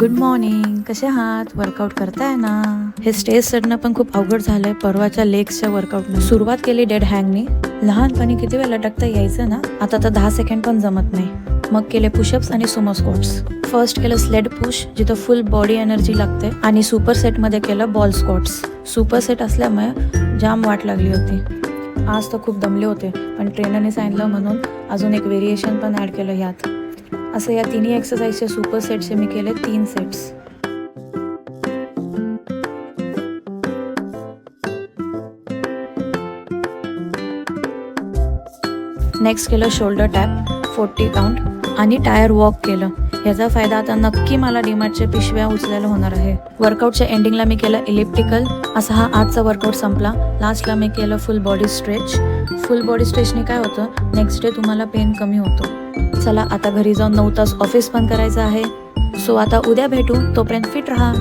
Good morning. कसे आहात? Workout करताय ना? हे स्टेज चढणं पण खूप अवघड झालंय. परवाच्या लेग्सच्या वर्कआउटनं सुरुवात केली डेड हँगनी. लहानपणी किती वेळ लटकता यायचं ना, आता तर 10 सेकंड पण जमत नाही. मग केले पुशअप्स आणि सुमो स्क्वॉट्स. फर्स्ट केलं स्लेड पुश, जिथं फुल बॉडी एनर्जी लागते, आणि सुपर सेटमध्ये केलं बॉल स्क्वॉट्स. सुपर सेट असल्यामुळे जाम वाट लागली होती. आज तर खूप दमले होते, पण ट्रेनरने सांगितलं म्हणून अजून एक व्हेरिएशन पण ॲड केलं ह्यात. असं या तिन्ही एक्सरसाइजचे सुपर सेटचे मी केले 3 सेट्स. नेक्स्ट केलं शोल्डर टॅप 40 काउंट आणि टायर वॉक केलं. याचा फायदा आता नक्की मला डीमार्टच्या पिशव्या उचलायला होणार आहे. वर्कआउटच्या एंडिंगला मी केलं इलिप्टिकल. असा हा आजचा वर्कआउट संपला. लास्टला मी केलं full body stretch. Full body स्ट्रेचने काय होतं, नेक्स्ट डे तुम्हाला पेन कमी होतो. चला आता घरी जाऊन 9 तास ऑफिस पण करायचं आहे. सो आता उद्या भेटू. तोपर्यंत फिट राहा.